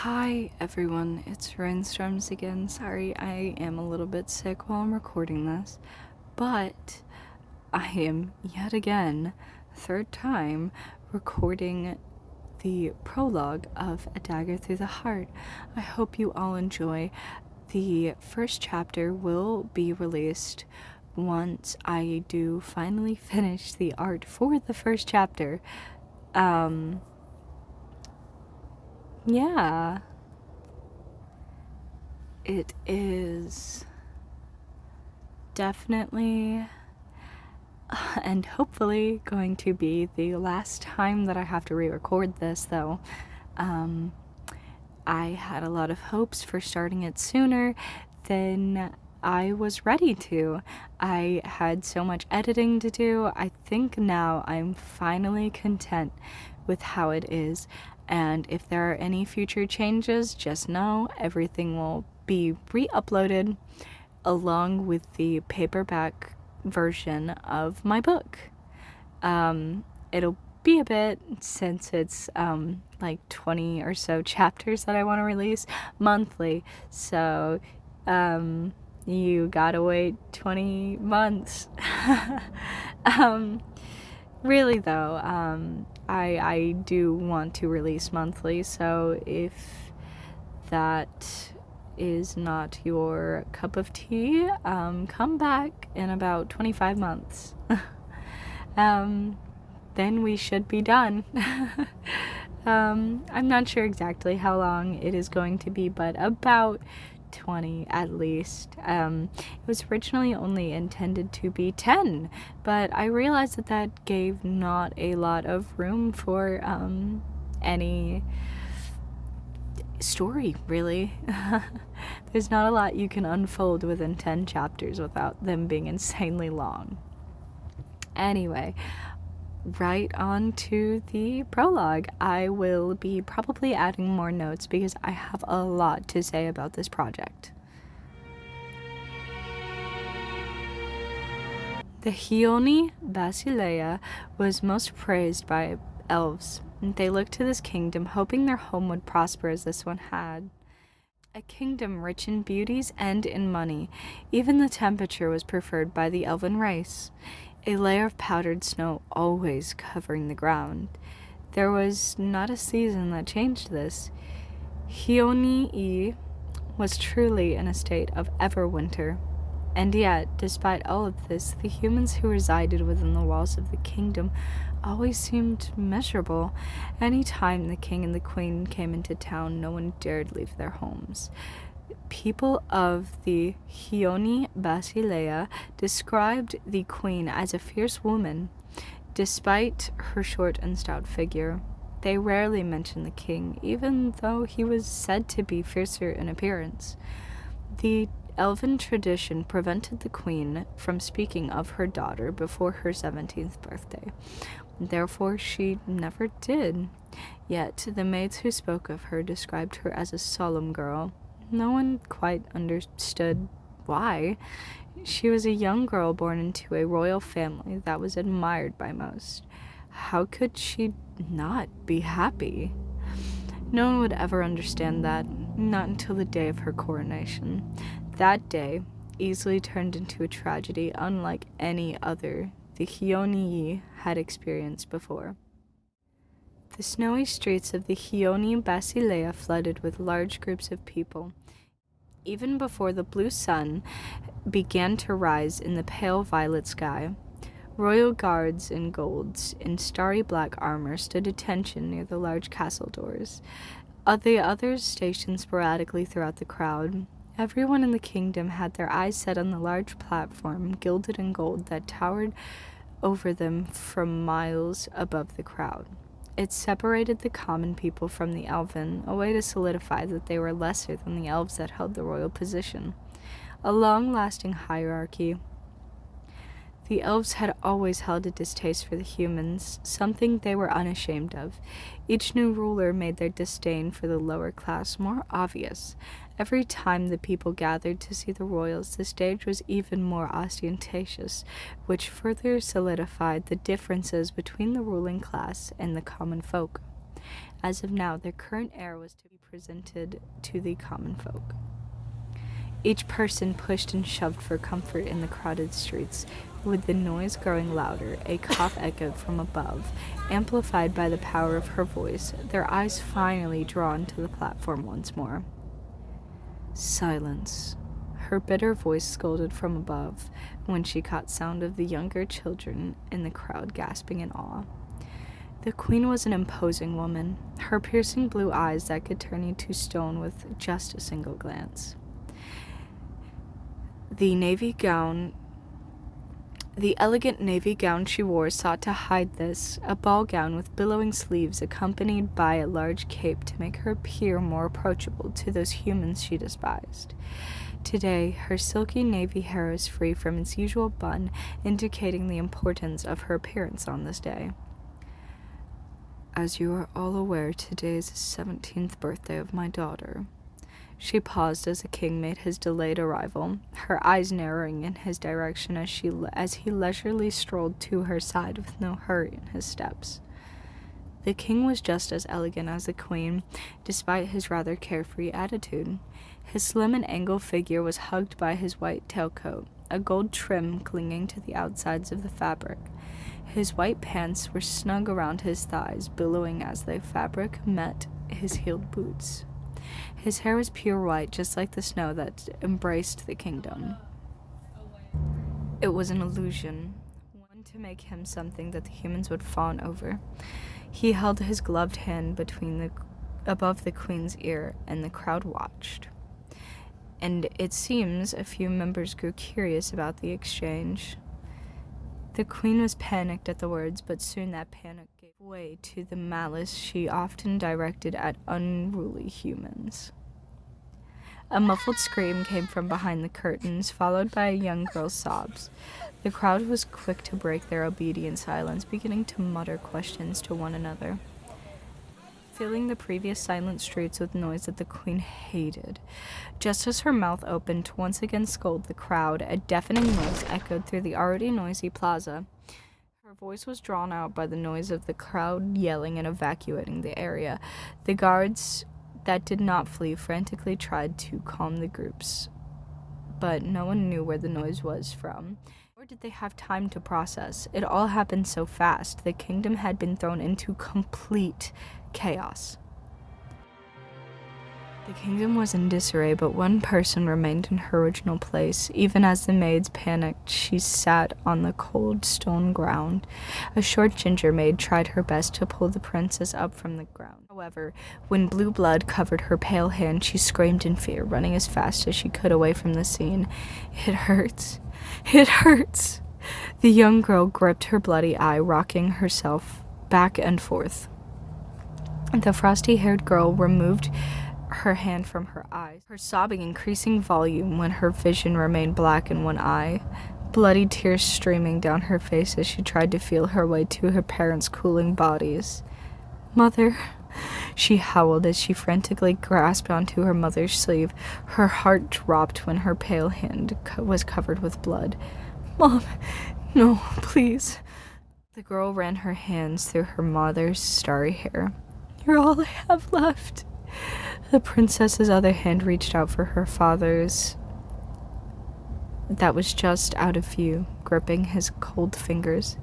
Hi everyone, it's Rainstorms again. Sorry, I am a little bit sick while I'm recording this, but I am yet again, third time, recording the prologue of A Dagger Through the Heart. I hope you all enjoy. The first chapter will be released once I do finally finish the art for the first chapter. Yeah. It is definitely and hopefully going to be the last time that I have to re-record this, though. I had a lot of hopes for starting it sooner than I was ready to. I had so much editing to do. I think now I'm finally content with how it is, and if there are any future changes, just know everything will be re-uploaded along with the paperback version of my book. It'll be a bit since it's like 20 or so chapters that I want to release monthly, so you gotta wait 20 months. Really though, I do want to release monthly, so if that is not your cup of tea, come back in about 25 months. Then we should be done. I'm not sure exactly how long it is going to be, but about 20 at least. It was originally only intended to be 10, but I realized that gave not a lot of room for any story, really. There's not a lot you can unfold within 10 chapters without them being insanely long. Anyway, right on to the prologue. I will be probably adding more notes because I have a lot to say about this project. The Chióniyi Basileia was most praised by elves. They looked to this kingdom, hoping their home would prosper as this one had. A kingdom rich in beauties and in money. Even the temperature was preferred by the elven race. A layer of powdered snow always covering the ground. There was not a season that changed this. Chióniyi was truly in a state of everwinter. And yet, despite all of this, the humans who resided within the walls of the kingdom always seemed miserable. Any time the king and the queen came into town, no one dared leave their homes. People of the Chióniyi Basileia described the queen as a fierce woman, despite her short and stout figure. They rarely mentioned the king, even though he was said to be fiercer in appearance. The elven tradition prevented the queen from speaking of her daughter before her 17th birthday. Therefore, she never did. Yet, the maids who spoke of her described her as a solemn girl. No one quite understood why. She was a young girl born into a royal family that was admired by most. How could she not be happy? No one would ever understand that, not until the day of her coronation. That day easily turned into a tragedy unlike any other the Chióniyi had experienced before. The snowy streets of the Chióniyi Basileia flooded with large groups of people. Even before the blue sun began to rise in the pale violet sky, royal guards in golds in starry black armor stood attention near the large castle doors. The others stationed sporadically throughout the crowd. Everyone in the kingdom had their eyes set on the large platform, gilded in gold, that towered over them from miles above the crowd. It separated the common people from the elven, a way to solidify that they were lesser than the elves that held the royal position. A long-lasting hierarchy. The elves had always held a distaste for the humans, something they were unashamed of. Each new ruler made their disdain for the lower class more obvious. Every time the people gathered to see the royals, the stage was even more ostentatious, which further solidified the differences between the ruling class and the common folk. As of now, their current heir was to be presented to the common folk. Each person pushed and shoved for comfort in the crowded streets. With the noise growing louder, a cough echoed from above, amplified by the power of her voice, their eyes finally drawn to the platform once more. Silence. Her bitter voice scolded from above when she caught sound of the younger children in the crowd gasping in awe. The queen was an imposing woman, her piercing blue eyes that could turn you to stone with just a single glance. The elegant navy gown she wore sought to hide this, a ball gown with billowing sleeves accompanied by a large cape to make her appear more approachable to those humans she despised. Today, her silky navy hair is free from its usual bun, indicating the importance of her appearance on this day. As you are all aware, today is the 17th birthday of my daughter. She paused as the king made his delayed arrival, her eyes narrowing in his direction as he leisurely strolled to her side with no hurry in his steps. The king was just as elegant as the queen, despite his rather carefree attitude. His slim and angled figure was hugged by his white tailcoat, a gold trim clinging to the outsides of the fabric. His white pants were snug around his thighs, billowing as the fabric met his heeled boots. His hair was pure white, just like the snow that embraced the kingdom. It was an illusion, one to make him something that the humans would fawn over. He held his gloved hand above the queen's ear, and the crowd watched. And it seems a few members grew curious about the exchange. The queen was panicked at the words, but soon that panic gave way to the malice she often directed at unruly humans. A muffled scream came from behind the curtains, followed by a young girl's sobs. The crowd was quick to break their obedient silence, beginning to mutter questions to one another, filling the previous silent streets with noise that the queen hated. Just as her mouth opened to once again scold the crowd, a deafening noise echoed through the already noisy plaza. Her voice was drawn out by the noise of the crowd yelling and evacuating the area. The guards that did not flee frantically tried to calm the groups, but no one knew where the noise was from. Nor did they have time to process. It all happened so fast. The kingdom had been thrown into complete chaos. The kingdom was in disarray, but one person remained in her original place. Even as the maids panicked, she sat on the cold stone ground. A short ginger maid tried her best to pull the princess up from the ground. However, when blue blood covered her pale hand, she screamed in fear, running as fast as she could away from the scene. "It hurts. It hurts." The young girl gripped her bloody eye, rocking herself back and forth. The frosty-haired girl removed her hand from her eyes, her sobbing increasing volume when her vision remained black in one eye, bloody tears streaming down her face as she tried to feel her way to her parents' cooling bodies. "Mother," she howled as she frantically grasped onto her mother's sleeve. Her heart dropped when her pale hand was covered with blood. "Mom, no, please." The girl ran her hands through her mother's starry hair. "You're all I have left." The princess's other hand reached out for her father's. That was just out of view, gripping his cold fingers.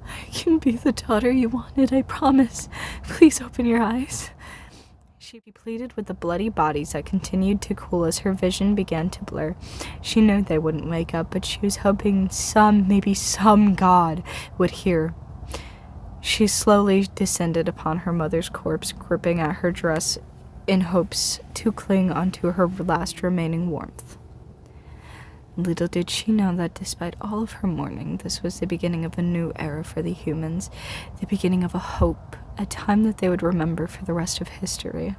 "I can be the daughter you wanted, I promise. Please open your eyes." She pleaded with the bloody bodies that continued to cool as her vision began to blur. She knew they wouldn't wake up, but she was hoping maybe some god would hear. She slowly descended upon her mother's corpse, gripping at her dress in hopes to cling onto her last remaining warmth. Little did she know that despite all of her mourning, this was the beginning of a new era for the humans, the beginning of a hope, a time that they would remember for the rest of history.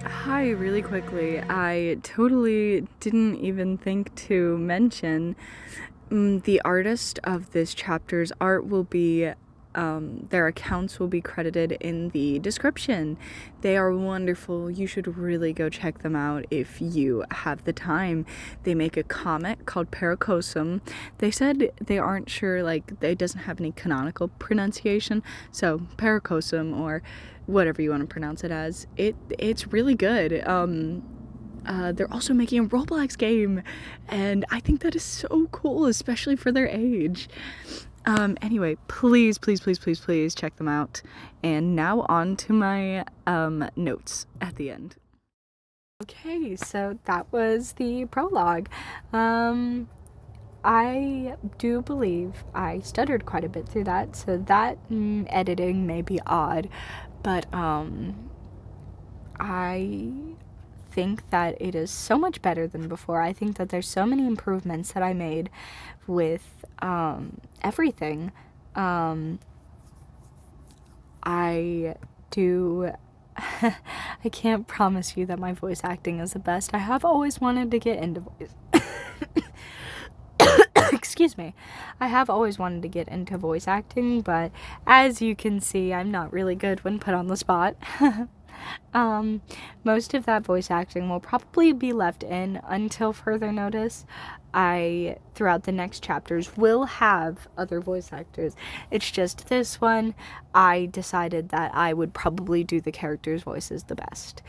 Hi, really quickly, I totally didn't even think to mention the artist of this chapter's art will be Their accounts will be credited in the description. They are wonderful. You should really go check them out if you have the time. They make a comic called Paracosum. They said they aren't sure, like, it doesn't have any canonical pronunciation, so Paracosum, or whatever you want to pronounce it as. It's really good. They're also making a Roblox game, and I think that is so cool, especially for their age. Anyway, please check them out. And now on to my notes at the end. Okay, so that was the prologue. I do believe I stuttered quite a bit through that, so that editing may be odd, but I think that it is so much better than before. I think that there's so many improvements that I made with everything. I do I can't promise you that my voice acting is the best. I have always wanted to get into voice excuse me. I have always wanted to get into voice acting, but as you can see, I'm not really good when put on the spot. Most of that voice acting will probably be left in until further notice. I, throughout the next chapters, will have other voice actors. It's just this one, I decided that I would probably do the characters' voices the best.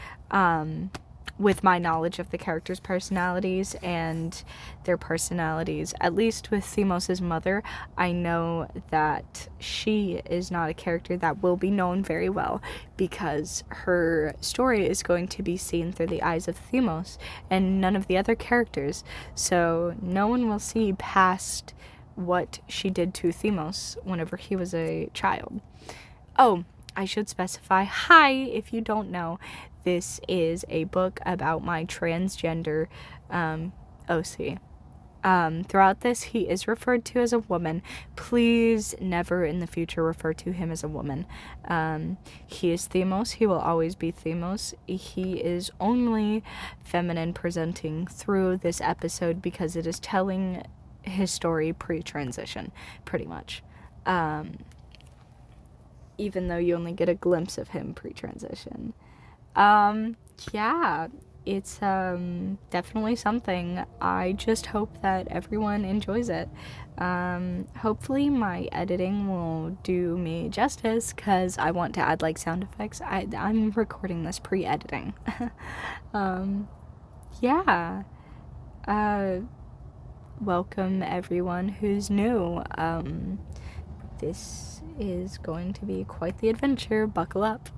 With my knowledge of the characters' personalities and their personalities, at least with Themos' mother, I know that she is not a character that will be known very well because her story is going to be seen through the eyes of Themos and none of the other characters, so no one will see past what she did to Themos whenever he was a child. Oh, I should specify, hi, if you don't know, this is a book about my transgender OC. Throughout this, he is referred to as a woman. Please never in the future refer to him as a woman. He is Themos. He will always be Themos. He is only feminine presenting through this episode because it is telling his story pre-transition, pretty much. Even though you only get a glimpse of him pre-transition. Yeah, it's definitely something. I just hope that everyone enjoys it. Hopefully my editing will do me justice, because I want to add like sound effects. I'm recording this pre-editing. Yeah. Welcome everyone who's new. This is going to be quite the adventure. Buckle up.